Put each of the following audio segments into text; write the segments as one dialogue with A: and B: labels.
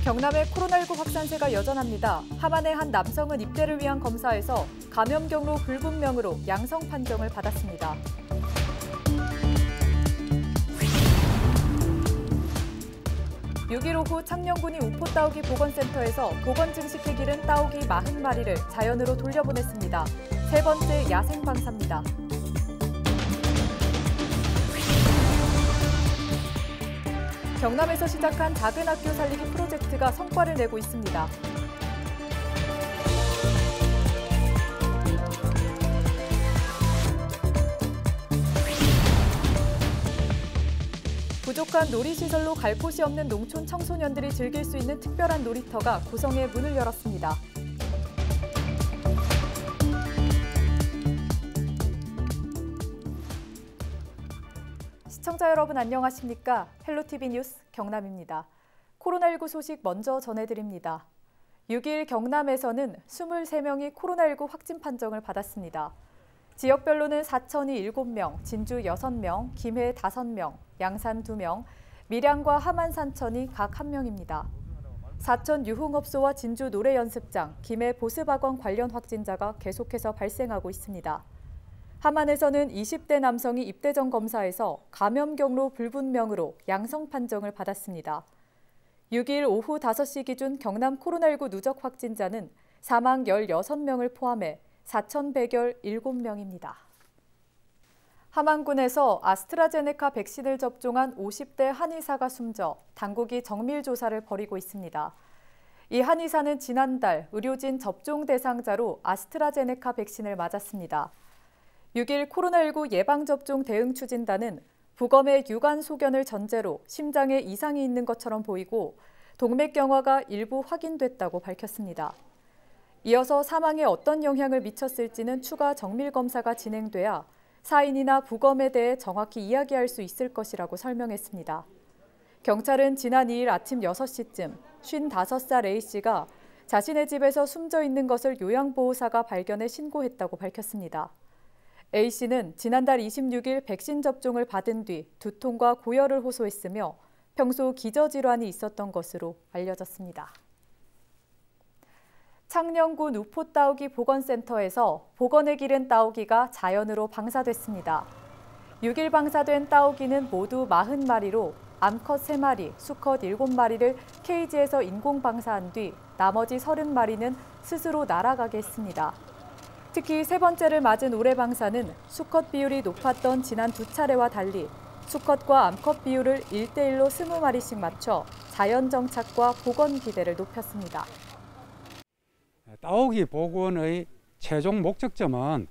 A: 경남의 코로나19 확산세가 여전합니다. 함안의 한 남성은 입대를 위한 검사에서 감염 경로 불분명으로 양성 판정을 받았습니다. (6일) 오후 창녕군이 우포따오기 보건센터에서 보건 증식에 기른 따오기 40마리를 자연으로 돌려보냈습니다. 세 번째 야생 방사입니다. 경남에서 시작한 작은 학교 살리기 프로젝트가 성과를 내고 있습니다. 부족한 놀이시설로 갈 곳이 없는 농촌 청소년들이 즐길 수 있는 특별한 놀이터가 고성에 문을 열었습니다. 시청자 여러분 안녕하십니까? 헬로티비 뉴스 경남입니다. 코로나19 소식 먼저 전해드립니다. 6일 경남에서는 23명이 코로나19 확진 판정을 받았습니다. 지역별로는 사천이 7명, 진주 6명, 김해 5명, 양산 2명, 밀양과 함안 산천이 각 1명입니다. 사천 유흥업소와 진주 노래연습장, 김해 보습학원 관련 확진자가 계속해서 발생하고 있습니다. 함안에서는 20대 남성이 입대 전 검사에서 감염 경로 불분명으로 양성 판정을 받았습니다. 6일 오후 5시 기준 경남 코로나19 누적 확진자는 사망 16명을 포함해 4,117명입니다. 함안군에서 아스트라제네카 백신을 접종한 50대 한의사가 숨져 당국이 정밀 조사를 벌이고 있습니다. 이 한의사는 지난달 의료진 접종 대상자로 아스트라제네카 백신을 맞았습니다. 6일 코로나19 예방접종 대응추진단은 부검의 유관 소견을 전제로 심장에 이상이 있는 것처럼 보이고 동맥경화가 일부 확인됐다고 밝혔습니다. 이어서 사망에 어떤 영향을 미쳤을지는 추가 정밀검사가 진행돼야 사인이나 부검에 대해 정확히 이야기할 수 있을 것이라고 설명했습니다. 경찰은 지난 2일 아침 6시쯤 55살 A씨가 자신의 집에서 숨져 있는 것을 요양보호사가 발견해 신고했다고 밝혔습니다. A씨는 지난달 26일 백신 접종을 받은 뒤 두통과 고열을 호소했으며 평소 기저질환이 있었던 것으로 알려졌습니다. 창녕군 우포따오기 보건센터에서 보건에 기른 따오기가 자연으로 방사됐습니다. 6일 방사된 따오기는 모두 40마리로 암컷 3마리, 수컷 7마리를 케이지에서 인공 방사한 뒤 나머지 30마리는 스스로 날아가게 했습니다. 특히 세 번째를 맞은 올해 방사는 수컷 비율이 높았던 지난 2차례와 달리 수컷과 암컷 비율을 1대1로 20마리씩 맞춰 자연 정착과 보건 기대를 높였습니다.
B: 따오기 복원의 최종 목적점은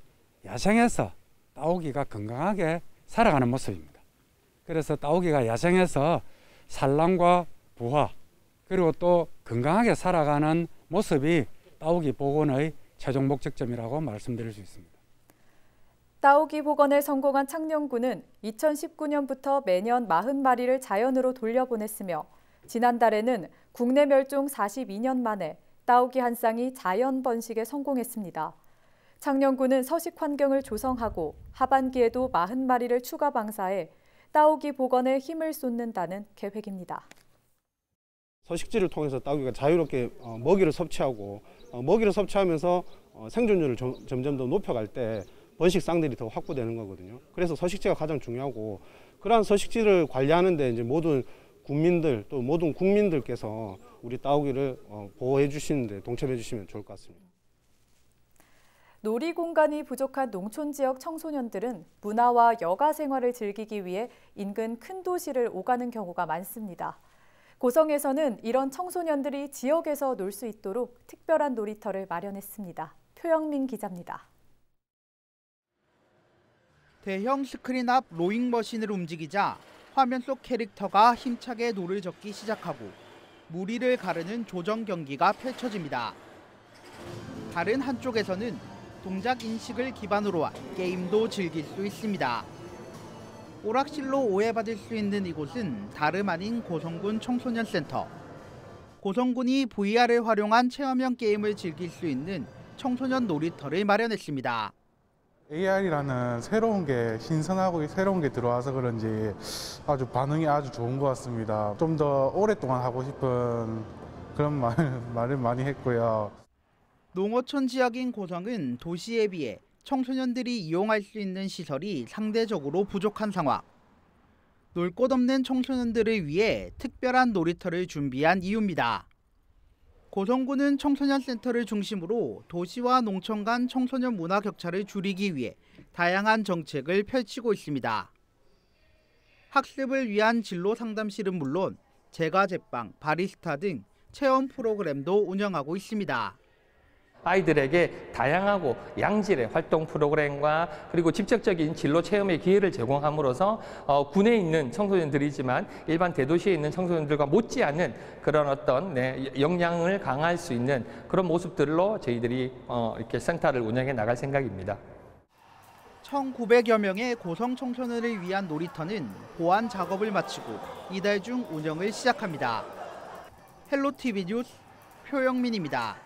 B: 야생에서 따오기가 건강하게 살아가는 모습입니다. 그래서 따오기가 야생에서 산란과 부화 그리고 또 건강하게 살아가는 모습이 따오기 복원의 최종 목적점이라고 말씀드릴 수 있습니다.
A: 따오기 복원에 성공한 창녕군은 2019년부터 매년 40마리를 자연으로 돌려보냈으며 지난달에는 국내 멸종 42년 만에 따오기 한 쌍이 자연 번식에 성공했습니다. 창녕군은 서식 환경을 조성하고 하반기에도 40마리를 추가 방사해 따오기 복원에 힘을 쏟는다는 계획입니다.
C: 서식지를 통해서 따오기가 자유롭게 먹이를 섭취하고 먹이를 섭취하면서 생존율을 점점 더 높여갈 때 번식 쌍들이 더 확보되는 거거든요. 그래서 서식지가 가장 중요하고 그러한 서식지를 관리하는 데 이제 모든 군민들 또 모든 국민들께서 우리 따오기를 보호해 주시는데 동참해 주시면 좋을 것 같습니다.
A: 놀이 공간이 부족한 농촌 지역 청소년들은 문화와 여가 생활을 즐기기 위해 인근 큰 도시를 오가는 경우가 많습니다. 고성에서는 이런 청소년들이 지역에서 놀 수 있도록 특별한 놀이터를 마련했습니다. 표영민 기자입니다.
D: 대형 스크린 앞 로잉 머신을 움직이자 화면 속 캐릭터가 힘차게 노를 젓기 시작하고 무리를 가르는 조정 경기가 펼쳐집니다. 다른 한쪽에서는 동작 인식을 기반으로 한 게임도 즐길 수 있습니다. 오락실로 오해받을 수 있는 이곳은 다름 아닌 고성군 청소년센터. 고성군이 VR을 활용한 체험형 게임을 즐길 수 있는 청소년 놀이터를 마련했습니다.
E: AR이라는 새로운 게 신선하고 새로운 게 들어와서 그런지 아주 반응이 아주 좋은 것 같습니다. 좀 더 오랫동안 하고 싶은 그런 말을 많이 했고요.
D: 농어촌 지역인 고성은 도시에 비해 청소년들이 이용할 수 있는 시설이 상대적으로 부족한 상황. 놀 곳 없는 청소년들을 위해 특별한 놀이터를 준비한 이유입니다. 고성군은 청소년 센터를 중심으로 도시와 농촌 간 청소년 문화 격차를 줄이기 위해 다양한 정책을 펼치고 있습니다. 학습을 위한 진로 상담실은 물론 제과 제빵, 바리스타 등 체험 프로그램도 운영하고 있습니다.
F: 아이들에게 다양하고 양질의 활동 프로그램과 그리고 직접적인 진로 체험의 기회를 제공함으로써 군에 있는 청소년들이지만 일반 대도시에 있는 청소년들과 못지않은 그런 어떤 역량을 강화할 수 있는 그런 모습들로 저희들이 이렇게 센터를 운영해 나갈 생각입니다.
D: 1,900여 명의 고성 청소년을 위한 놀이터는 보안 작업을 마치고 이달 중 운영을 시작합니다. 헬로티비 뉴스 표영민입니다.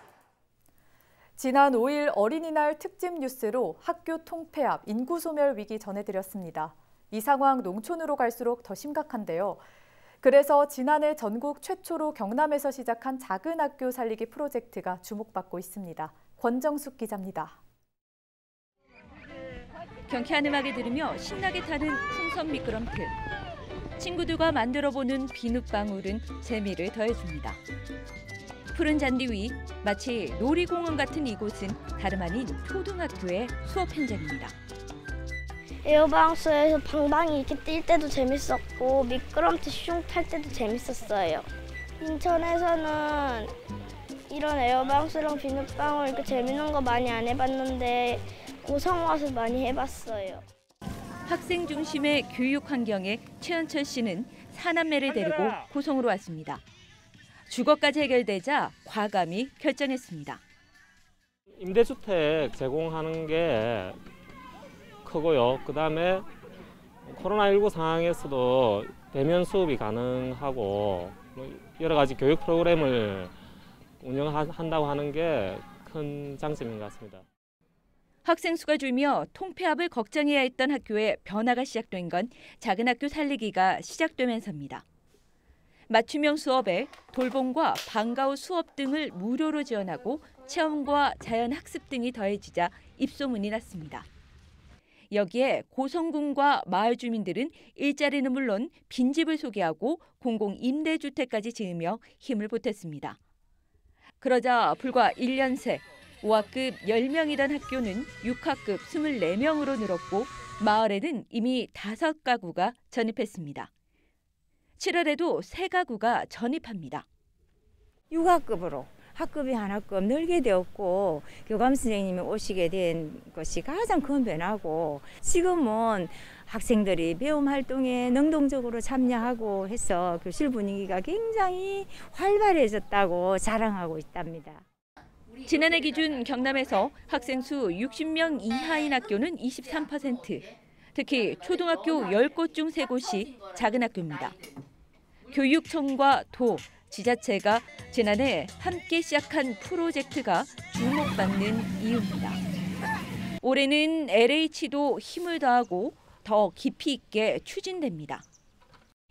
A: 지난 5일 어린이날 특집 뉴스로 학교 통폐합, 인구소멸 위기 전해드렸습니다. 이 상황 농촌으로 갈수록 더 심각한데요. 그래서 지난해 전국 최초로 경남에서 시작한 작은 학교 살리기 프로젝트가 주목받고 있습니다. 권정숙 기자입니다.
G: 경쾌한 음악을 들으며 신나게 타는 풍선 미끄럼틀. 친구들과 만들어보는 비눗방울은 재미를 더해줍니다. 푸른 잔디 위 마치 놀이공원 같은 이곳은 다름 아닌 초등학교의 수업 현장입니다.
H: 에어바운스에서 방방이 이렇게 뛸 때도 재밌었고 미끄럼틀 슝 탈 때도 재밌었어요. 인천에서는 이런 에어바운스랑 비눗방울 이렇게 재밌는 거 많이 안 해봤는데 고성 와서 많이 해봤어요.
G: 학생 중심의 교육 환경에 최현철 씨는 사남매를 데리고 고성으로 왔습니다. 주거까지 해결되자 과감히 결정했습니다.
I: 임대주택 제공하는 게 크고요. 그다음에 코로나19 상황에서도 대면 수업이 가능하고 여러 가지 교육 프로그램을 운영한다고 하는 게 큰 장점인 것 같습니다.
G: 학생 수가 줄며 통폐합을 걱정해야 했던 학교에 변화가 시작된 건 작은 학교 살리기가 시작되면서입니다. 맞춤형 수업에 돌봄과 방과 후 수업 등을 무료로 지원하고 체험과 자연학습 등이 더해지자 입소문이 났습니다. 여기에 고성군과 마을 주민들은 일자리는 물론 빈집을 소개하고 공공임대주택까지 지으며 힘을 보탰습니다. 그러자 불과 1년 새 5학급 10명이던 학교는 6학급 24명으로 늘었고 마을에는 이미 5가구가 전입했습니다. 7월에도 3가구가 전입합니다.
J: 6학급으로 학급이 하나급 늘게 되었고 교감 선생님이 오시게 된 것이 가장 큰 변화고 지금은 학생들이 배움 활동에 능동적으로 참여하고 해서 교실 분위기가 굉장히 활발해졌다고 자랑하고 있답니다.
G: 지난해 기준 경남에서 학생 수 60명 이하인 학교는 23%, 특히 초등학교 10곳 중 3곳이 작은 학교입니다. 교육청과 도, 지자체가 지난해 함께 시작한 프로젝트가 주목받는 이유입니다. 올해는 LH도 힘을 더하고 더 깊이 있게 추진됩니다.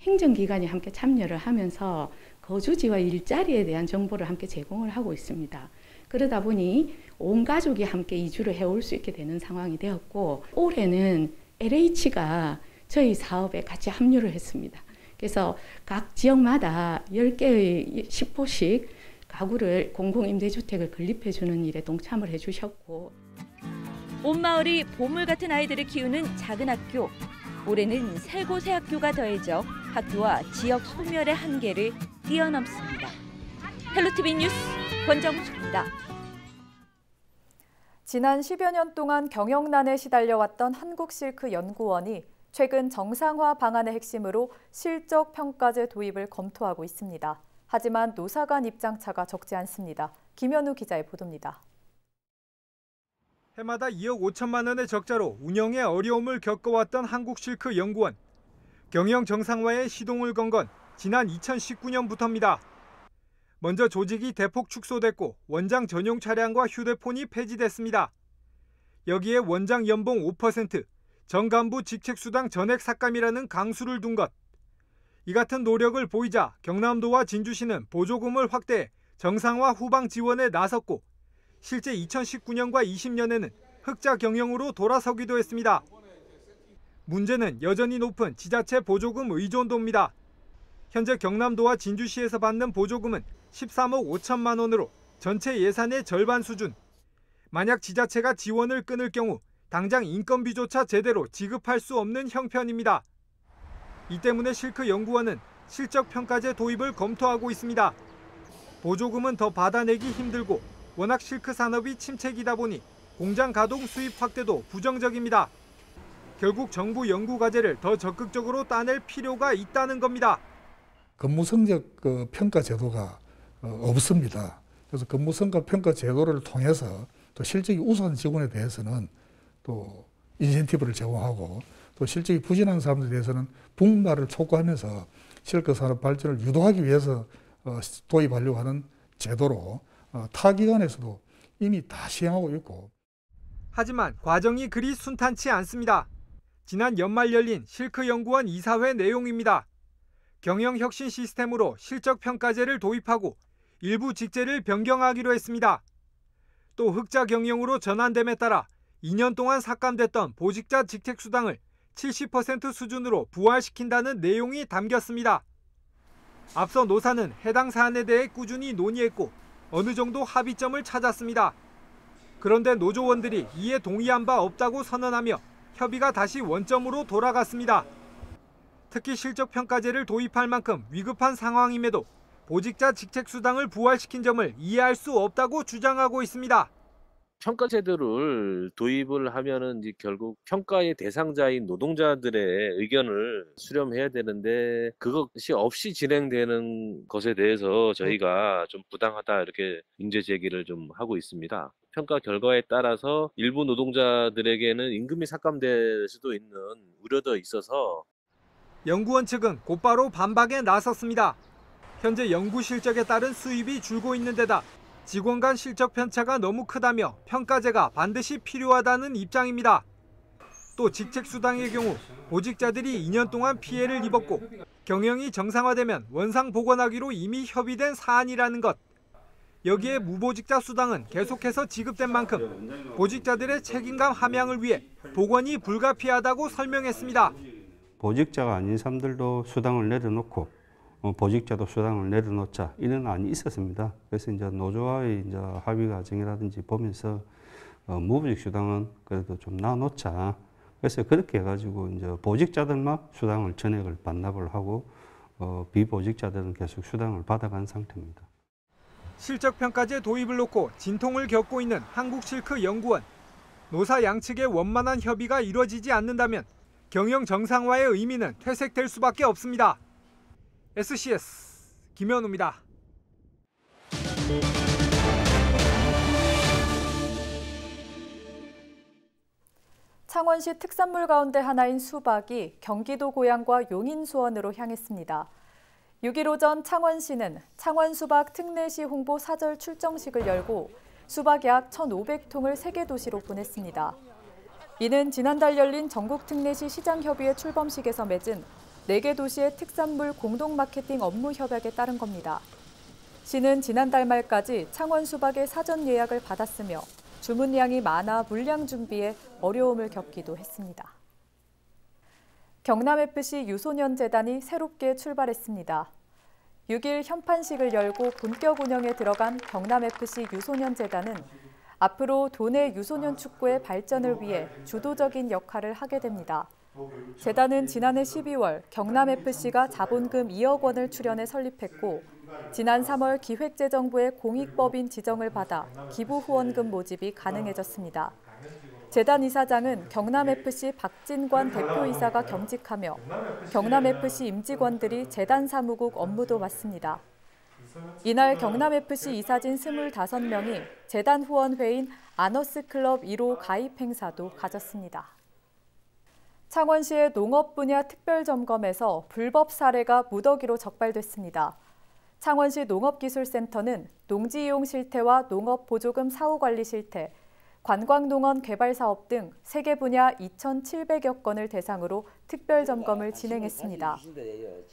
K: 행정기관이 함께 참여를 하면서 거주지와 일자리에 대한 정보를 함께 제공을 하고 있습니다. 그러다 보니 온 가족이 함께 이주를 해올 수 있게 되는 상황이 되었고 올해는 LH가 저희 사업에 같이 합류를 했습니다. 그래서 각 지역마다 10개의 10호씩 가구를 공공임대주택을 건립해주는 일에 동참을 해주셨고
G: 온 마을이 보물 같은 아이들을 키우는 작은 학교. 올해는 3곳의 학교가 더해져 학교와 지역 소멸의 한계를 뛰어넘습니다. 헬로티비 뉴스 권정숙입니다.
A: 지난 10여 년 동안 경영난에 시달려왔던 한국실크연구원이 최근 정상화 방안의 핵심으로 실적 평가제 도입을 검토하고 있습니다. 하지만 노사 간 입장차가 적지 않습니다. 김현우 기자의 보도입니다.
L: 해마다 2억 5천만 원의 적자로 운영에 어려움을 겪어왔던 한국실크연구원. 경영 정상화에 시동을 건 건 지난 2019년부터입니다. 먼저 조직이 대폭 축소됐고 원장 전용 차량과 휴대폰이 폐지됐습니다. 여기에 원장 연봉 5%, 전 간부 직책수당 전액 삭감이라는 강수를 둔 것. 이 같은 노력을 보이자 경남도와 진주시는 보조금을 확대해 정상화 후방 지원에 나섰고 실제 2019년과 20년에는 흑자 경영으로 돌아서기도 했습니다. 문제는 여전히 높은 지자체 보조금 의존도입니다. 현재 경남도와 진주시에서 받는 보조금은 13억 5천만 원으로 전체 예산의 절반 수준. 만약 지자체가 지원을 끊을 경우 당장 인건비조차 제대로 지급할 수 없는 형편입니다. 이 때문에 실크연구원은 실적평가제 도입을 검토하고 있습니다. 보조금은 더 받아내기 힘들고 워낙 실크 산업이 침체기다 보니 공장 가동 수입 확대도 부정적입니다. 결국 정부 연구과제를 더 적극적으로 따낼 필요가 있다는 겁니다.
M: 근무 성적 평가 제도가 없습니다. 그래서 근무 성과 평가 제도를 통해서 또 실적이 우수한 직원에 대해서는 또 인센티브를 제공하고 또 실적이 부진한 사람들에 대해서는 분발을 촉구하면서 실크 산업 발전을 유도하기 위해서 도입하려고 하는 제도로 타 기관에서도 이미 다 시행하고 있고.
L: 하지만 과정이 그리 순탄치 않습니다. 지난 연말 열린 실크연구원 이사회 내용입니다. 경영혁신 시스템으로 실적평가제를 도입하고 일부 직제를 변경하기로 했습니다. 또 흑자 경영으로 전환됨에 따라 2년 동안 삭감됐던 보직자 직책수당을 70% 수준으로 부활시킨다는 내용이 담겼습니다. 앞서 노사는 해당 사안에 대해 꾸준히 논의했고 어느 정도 합의점을 찾았습니다. 그런데 노조원들이 이에 동의한 바 없다고 선언하며 협의가 다시 원점으로 돌아갔습니다. 특히 실적평가제를 도입할 만큼 위급한 상황임에도 보직자 직책수당을 부활시킨 점을 이해할 수 없다고 주장하고 있습니다.
N: 평가제도를 도입을 하면은 이제 결국 평가의 대상자인 노동자들의 의견을 수렴해야 되는데 그것이 없이 진행되는 것에 대해서 저희가 좀 부당하다 이렇게 문제 제기를 좀 하고 있습니다. 평가 결과에 따라서 일부 노동자들에게는 임금이 삭감될 수도 있는 우려도 있어서
L: 연구원 측은 곧바로 반박에 나섰습니다. 현재 연구 실적에 따른 수입이 줄고 있는 데다 직원 간 실적 편차가 너무 크다며 평가제가 반드시 필요하다는 입장입니다. 또 직책수당의 경우 보직자들이 2년 동안 피해를 입었고 경영이 정상화되면 원상 복원하기로 이미 협의된 사안이라는 것. 여기에 무보직자 수당은 계속해서 지급된 만큼 보직자들의 책임감 함양을 위해 복원이 불가피하다고 설명했습니다.
C: 보직자가 아닌 사람들도 수당을 내려놓고 보직자도 수당을 내려놓자 이런 안이 있었습니다. 그래서 이제 노조와의 이제 합의 과정이라든지 보면서 무보직 수당은 그래도 좀 나눠놓자. 그래서 그렇게 해가지고 이제 보직자들만 수당을 전액을 반납을 하고 비보직자들은 계속 수당을 받아간 상태입니다.
L: 실적평가제 도입을 놓고 진통을 겪고 있는 한국실크연구원. 노사 양측의 원만한 협의가 이루어지지 않는다면 경영 정상화의 의미는 퇴색될 수밖에 없습니다. SCS 김현우입니다.
A: 창원시 특산물 가운데 하나인 수박이 경기도 고양과 용인 수원으로 향했습니다. 6일 오전 창원시는 창원수박 특례시 홍보 사절 출정식을 열고 수박 약 1,500통을 3개 도시로 보냈습니다. 이는 지난달 열린 전국특례시 시장협의회 출범식에서 맺은 4개 도시의 특산물 공동 마케팅 업무 협약에 따른 겁니다. 시는 지난달 말까지 창원 수박의 사전 예약을 받았으며 주문량이 많아 물량 준비에 어려움을 겪기도 했습니다. 경남FC 유소년재단이 새롭게 출발했습니다. 6일 현판식을 열고 본격 운영에 들어간 경남FC 유소년재단은 앞으로 도내 유소년 축구의 발전을 위해 주도적인 역할을 하게 됩니다. 재단은 지난해 12월 경남FC가 자본금 2억 원을 출연해 설립했고 지난 3월 기획재정부의 공익법인 지정을 받아 기부 후원금 모집이 가능해졌습니다. 재단 이사장은 경남FC 박진관 대표이사가 겸직하며 경남FC 임직원들이 재단 사무국 업무도 맡습니다. 이날 경남FC 이사진 25명이 재단 후원회인 아너스클럽 1호 가입 행사도 가졌습니다. 창원시의 농업 분야 특별점검에서 불법 사례가 무더기로 적발됐습니다. 창원시 농업기술센터는 농지이용 실태와 농업보조금 사후관리 실태, 관광농원 개발사업 등 3개 분야 2,700여 건을 대상으로 특별점검을 진행했습니다.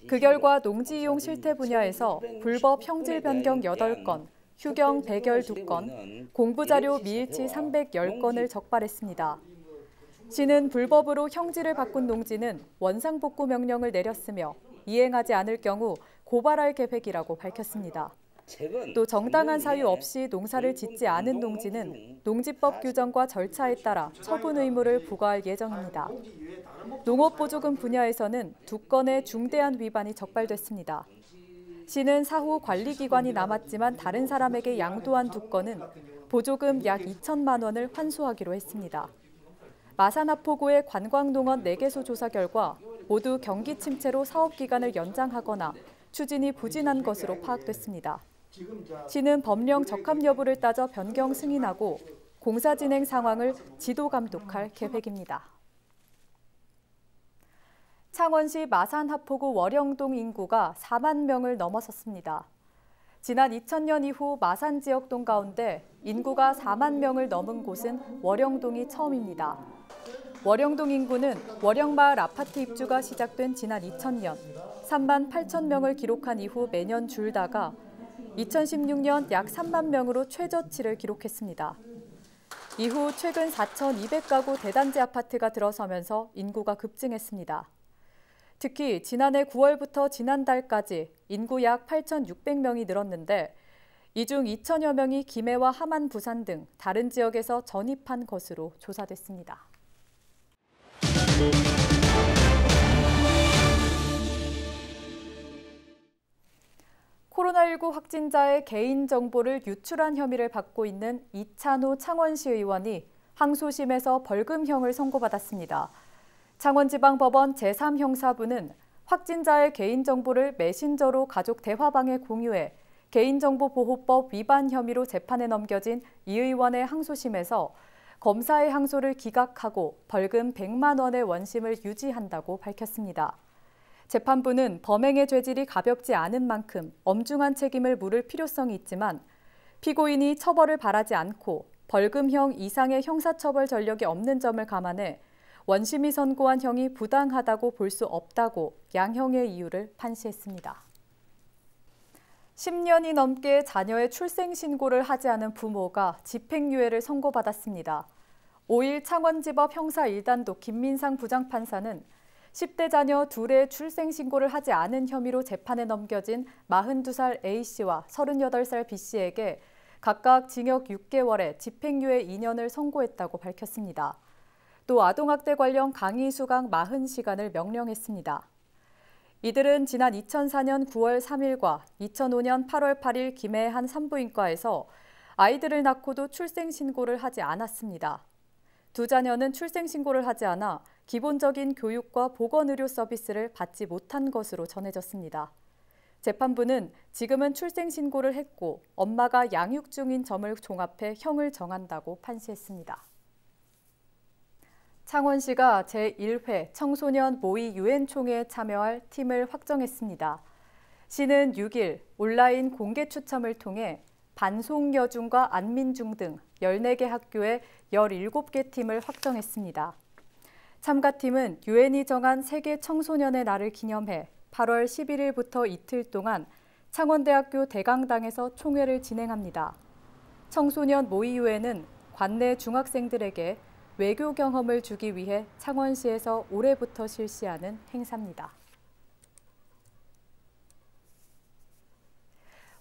A: 그 결과 농지이용 실태 분야에서 불법 형질 변경 8건, 휴경 112건, 공부자료 미일치 310건을 적발했습니다. 시는 불법으로 형지를 바꾼 농지는 원상복구 명령을 내렸으며 이행하지 않을 경우 고발할 계획이라고 밝혔습니다. 또 정당한 사유 없이 농사를 짓지 않은 농지는 농지법 규정과 절차에 따라 처분 의무를 부과할 예정입니다. 농업보조금 분야에서는 2건의 중대한 위반이 적발됐습니다. 시는 사후 관리기관이 남았지만 다른 사람에게 양도한 2건은 보조금 약 2천만 원을 환수하기로 했습니다. 마산 하포구의 관광농원 4개소 조사 결과 모두 경기 침체로 사업기간을 연장하거나 추진이 부진한 것으로 파악됐습니다. 시는 법령 적합 여부를 따져 변경 승인하고 공사 진행 상황을 지도 감독할 계획입니다. 창원시 마산 하포구 월영동 인구가 4만 명을 넘어섰습니다. 지난 2000년 이후 마산 지역동 가운데 인구가 4만 명을 넘은 곳은 월영동이 처음입니다. 월영동 인구는 월영마을 아파트 입주가 시작된 지난 2000년 3만 8천 명을 기록한 이후 매년 줄다가 2016년 약 3만 명으로 최저치를 기록했습니다. 이후 최근 4,200가구 대단지 아파트가 들어서면서 인구가 급증했습니다. 특히 지난해 9월부터 지난달까지 인구 약 8,600명이 늘었는데 이 중 2천여 명이 김해와 함안, 부산 등 다른 지역에서 전입한 것으로 조사됐습니다. 코로나19 확진자의 개인정보를 유출한 혐의를 받고 있는 이찬호 창원시 의원이 항소심에서 벌금형을 선고받았습니다. 창원지방법원 제3형사부는 확진자의 개인정보를 메신저로 가족 대화방에 공유해 개인정보보호법 위반 혐의로 재판에 넘겨진 이 의원의 항소심에서 검사의 항소를 기각하고 벌금 100만 원의 원심을 유지한다고 밝혔습니다. 재판부는 범행의 죄질이 가볍지 않은 만큼 엄중한 책임을 물을 필요성이 있지만 피고인이 처벌을 바라지 않고 벌금형 이상의 형사처벌 전력이 없는 점을 감안해 원심이 선고한 형이 부당하다고 볼 수 없다고 양형의 이유를 판시했습니다. 10년이 넘게 자녀의 출생신고를 하지 않은 부모가 집행유예를 선고받았습니다. 5일 창원지법 형사 1단독 김민상 부장판사는 10대 자녀 둘의 출생신고를 하지 않은 혐의로 재판에 넘겨진 42살 A씨와 38살 B씨에게 각각 징역 6개월에 집행유예 2년을 선고했다고 밝혔습니다. 또 아동학대 관련 강의 수강 40시간을 명령했습니다. 이들은 지난 2004년 9월 3일과 2005년 8월 8일 김해의 한 산부인과에서 아이들을 낳고도 출생신고를 하지 않았습니다. 두 자녀는 출생신고를 하지 않아 기본적인 교육과 보건의료 서비스를 받지 못한 것으로 전해졌습니다. 재판부는 지금은 출생신고를 했고 엄마가 양육 중인 점을 종합해 형을 정한다고 판시했습니다. 창원시가 제1회 청소년 모의 유엔총회에 참여할 팀을 확정했습니다. 시는 6일 온라인 공개 추첨을 통해 반송여중과 안민중 등 14개 학교의 17개 팀을 확정했습니다. 참가팀은 유엔이 정한 세계 청소년의 날을 기념해 8월 11일부터 이틀 동안 창원대학교 대강당에서 총회를 진행합니다. 청소년 모의유엔은 관내 중학생들에게 외교 경험을 주기 위해 창원시에서 올해부터 실시하는 행사입니다.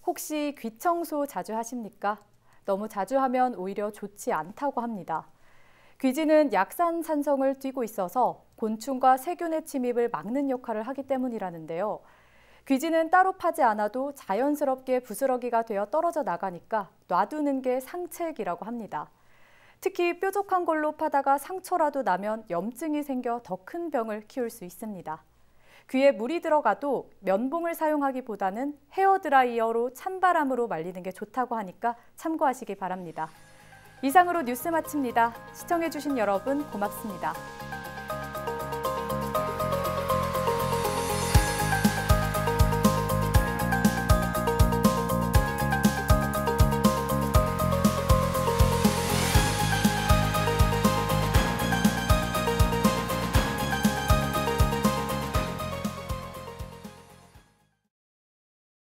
A: 혹시 귀청소 자주 하십니까? 너무 자주 하면 오히려 좋지 않다고 합니다. 귀지는 약산산성을 띠고 있어서 곤충과 세균의 침입을 막는 역할을 하기 때문이라는데요. 귀지는 따로 파지 않아도 자연스럽게 부스러기가 되어 떨어져 나가니까 놔두는 게 상책이라고 합니다. 특히 뾰족한 걸로 파다가 상처라도 나면 염증이 생겨 더 큰 병을 키울 수 있습니다. 귀에 물이 들어가도 면봉을 사용하기보다는 헤어드라이어로 찬바람으로 말리는 게 좋다고 하니까 참고하시기 바랍니다. 이상으로 뉴스 마칩니다. 시청해주신 여러분 고맙습니다.